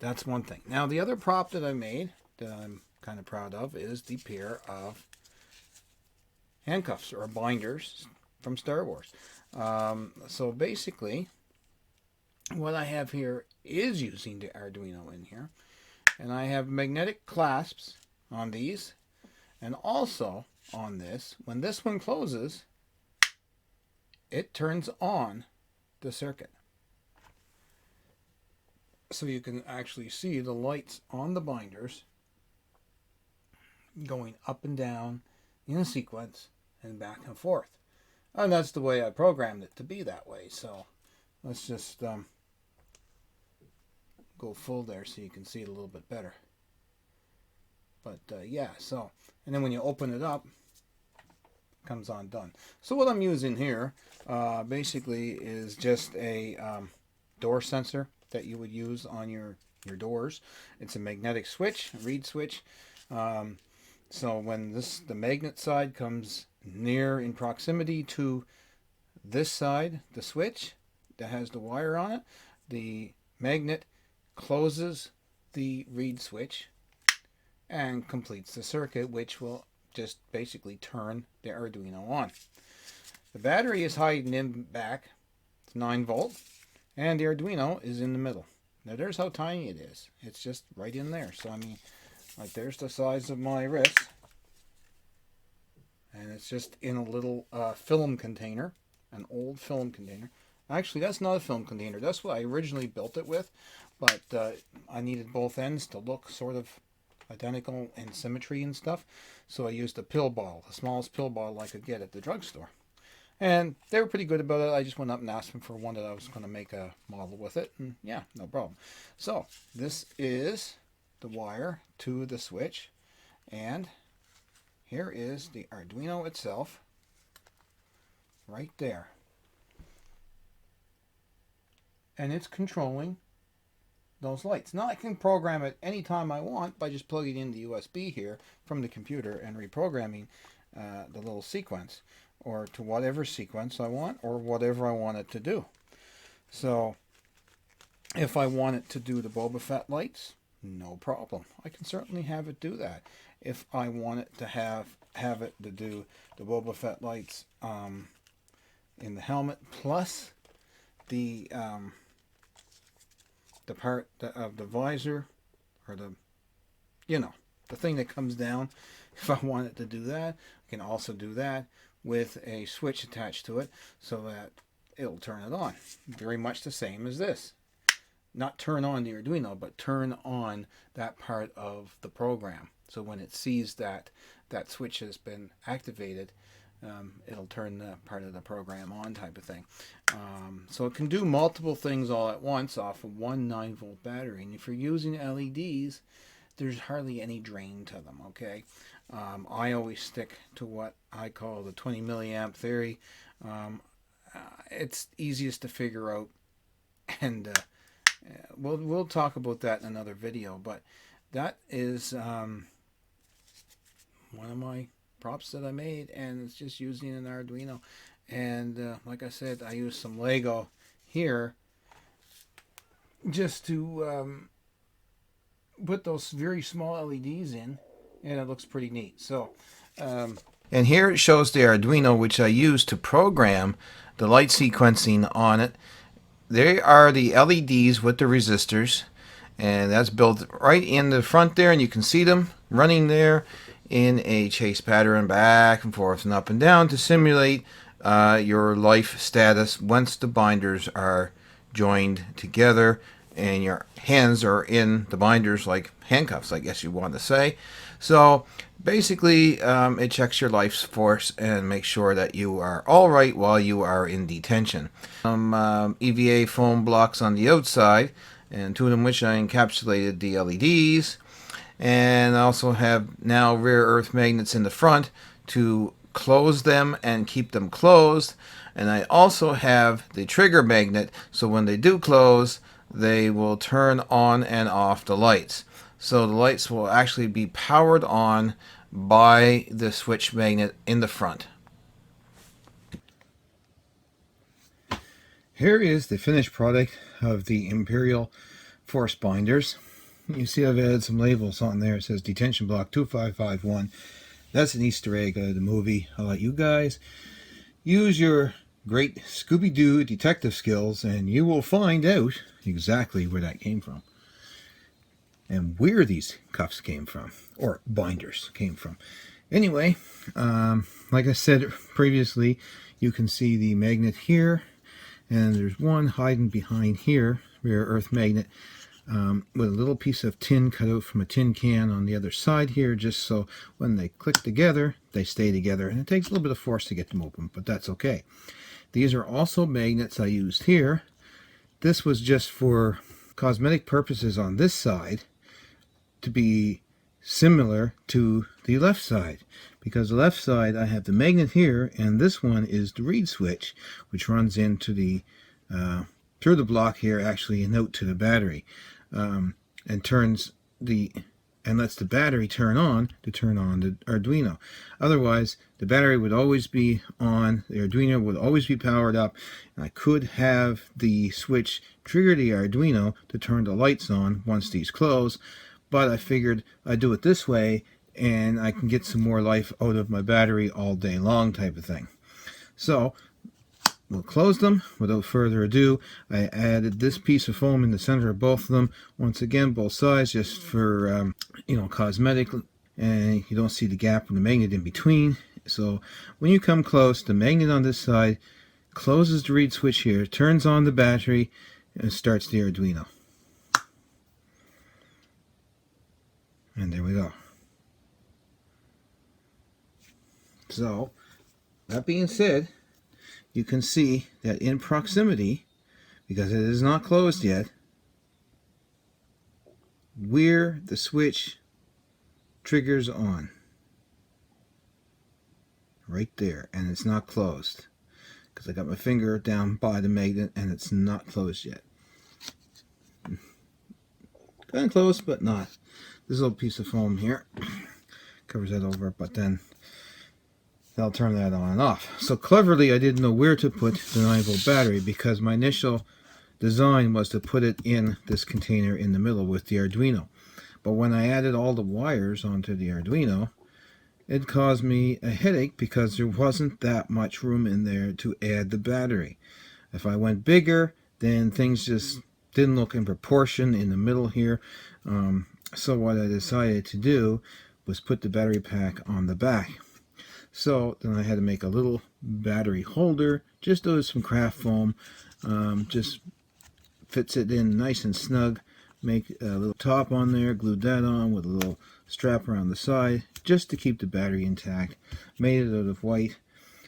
that's one thing. Now the other prop that I made that I'm kind of proud of is the pair of handcuffs or binders from Star Wars. So basically, what I have here is using the Arduino in here, and I have magnetic clasps on these, and also on this. When this one closes, it turns on the circuit. So you can actually see the lights on the binders going up and down in sequence and back and forth. And that's the way I programmed it to be that way. So let's just go full there so you can see it a little bit better. But yeah, so, and then when you open it up, it comes undone. So what I'm using here basically is just a door sensor that you would use on your doors. It's a magnetic switch, a reed switch. So when the magnet side comes near in proximity to this side, the switch that has the wire on it, the magnet closes the reed switch and completes the circuit, which will just basically turn the Arduino on. The battery is hiding in back. It's 9 volt. And the Arduino is in the middle. Now there's how tiny it is. It's just right in there. So I mean, like there's the size of my wrist. And it's just in a little film container. An old film container. Actually, that's not a film container. That's what I originally built it with. But I needed both ends to look sort of identical in symmetry and stuff. So I used a pill bottle. The smallest pill bottle I could get at the drugstore. And they were pretty good about it. I just went up and asked them for one that I was going to make a model with it. And yeah, no problem. So this is the wire to the switch. And here is the Arduino itself. Right there. And it's controlling those lights. Now I can program it anytime I want by just plugging in the USB here from the computer and reprogramming the little sequence, or to whatever sequence I want, or whatever I want it to do. So if I want it to do the Boba Fett lights, no problem. I can certainly have it do that. If I want it to have it to do the Boba Fett lights in the helmet, plus the part of the visor, or the thing that comes down, if I want it to do that, I can also do that with a switch attached to it so that it'll turn it on. Very much the same as this. Not turn on the Arduino, but turn on that part of the program. So when it sees that switch has been activated, it'll turn the part of the program on, type of thing. So it can do multiple things all at once off of one 9 volt battery. And if you're using LEDs, there's hardly any drain to them, okay? I always stick to what I call the 20 milliamp theory. It's easiest to figure out, and we'll talk about that in another video. But that is one of my props that I made, and it's just using an Arduino. And like I said, I used some Lego here just to put those very small LEDs in, and it looks pretty neat. So and here it shows the Arduino, which I use to program the light sequencing on it. They are the LEDs with the resistors, and that's built right in the front there, and you can see them running there in a chase pattern back and forth and up and down to simulate your life status once the binders are joined together and your hands are in the binders, like handcuffs, I guess you want to say. So basically it checks your life force and makes sure that you are all right while you are in detention. Some EVA foam blocks on the outside, and two of them which I encapsulated the LEDs. And I also have now rare earth magnets in the front to close them and keep them closed. And I also have the trigger magnet, so when they do close, they will turn on and off the lights. So the lights will actually be powered on by the switch magnet in the front. Here is the finished product of the Imperial Force binders. You see I've added some labels on there. It says Detention Block 2551. That's an Easter egg out of the movie. I'll let you guys use your great Scooby-Doo detective skills and you will find out exactly where that came from and where these cuffs came from, or binders came from. Anyway, like I said previously, you can see the magnet here, and there's one hiding behind here, rare earth magnet, with a little piece of tin cut out from a tin can on the other side here, just so when they click together, they stay together. And it takes a little bit of force to get them open, but that's okay. These are also magnets I used here. This was just for cosmetic purposes on this side, to be similar to the left side, because the left side I have the magnet here, and this one is the reed switch, which runs into the through the block here, actually, and out to the battery, and lets the battery turn on the Arduino. Otherwise, the battery would always be on, the Arduino would always be powered up, and I could have the switch trigger the Arduino to turn the lights on once these close. But I figured I'd do it this way and I can get some more life out of my battery all day long, type of thing. So we'll close them. Without further ado, I added this piece of foam in the center of both of them. Once again, both sides, just for cosmetic, and you don't see the gap with the magnet in between. So when you come close, the magnet on this side closes the reed switch here, turns on the battery, and starts the Arduino. And there we go. So, that being said, you can see that in proximity, because it is not closed yet, where the switch triggers on. Right there, and it's not closed. Because I got my finger down by the magnet and it's not closed yet. Kind of close, but not. This little piece of foam here covers that over, but then I'll turn that on and off. So cleverly, I didn't know where to put the 9-volt battery, because my initial design was to put it in this container in the middle with the Arduino. But when I added all the wires onto the Arduino, it caused me a headache because there wasn't that much room in there to add the battery. If I went bigger, then things just didn't look in proportion in the middle here. So what I decided to do was put the battery pack on the back. So then I had to make a little battery holder, just out of some craft foam, just fits it in nice and snug. Make a little top on there, glued that on with a little strap around the side, just to keep the battery intact. Made it out of white,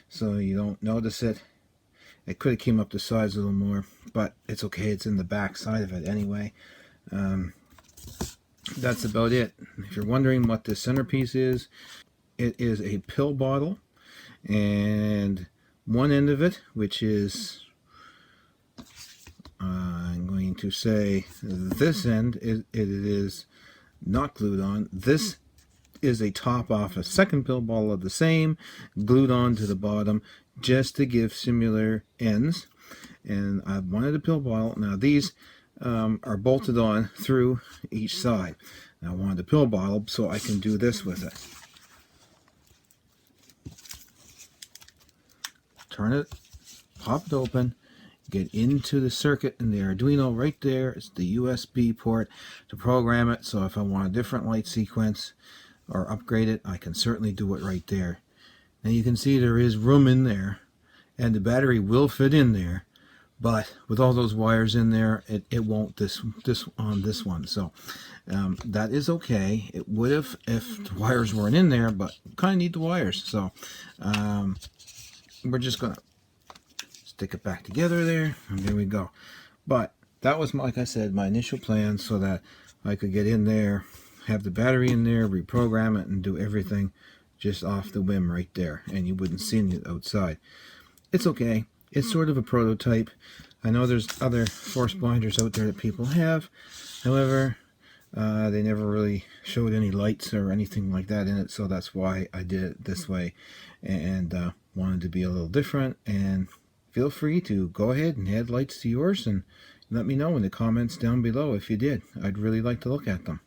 so you don't notice it. It could have came up the sides a little more, but it's okay, it's in the back side of it anyway. That's about it. If you're wondering what this centerpiece is, it is a pill bottle, and one end of it, which is, I'm going to say this end, it is not glued on. This is a top off a second pill bottle of the same, glued on to the bottom, just to give similar ends. And I wanted a pill bottle. Now these are bolted on through each side. Now I wanted a pill bottle so I can do this with it. Turn it, pop it open, get into the circuit in the Arduino right there. It's the USB port to program it, so if I want a different light sequence or upgrade it, I can certainly do it right there. Now you can see there is room in there, and the battery will fit in there, but with all those wires in there, it won't on this one. So that is okay. It would have if the wires weren't in there, but kind of need the wires. So we're just gonna stick it back together there, and there we go. But that was, like I said, my initial plan, so that I could get in there, have the battery in there, reprogram it, and do everything just off the whim right there, and you wouldn't see it outside. It's okay. It's sort of a prototype. I know there's other force binders out there that people have. However, they never really showed any lights or anything like that in it, so that's why I did it this way, and wanted to be a little different. And feel free to go ahead and add lights to yours, and Let me know in the comments down below if you did. I'd really like to look at them.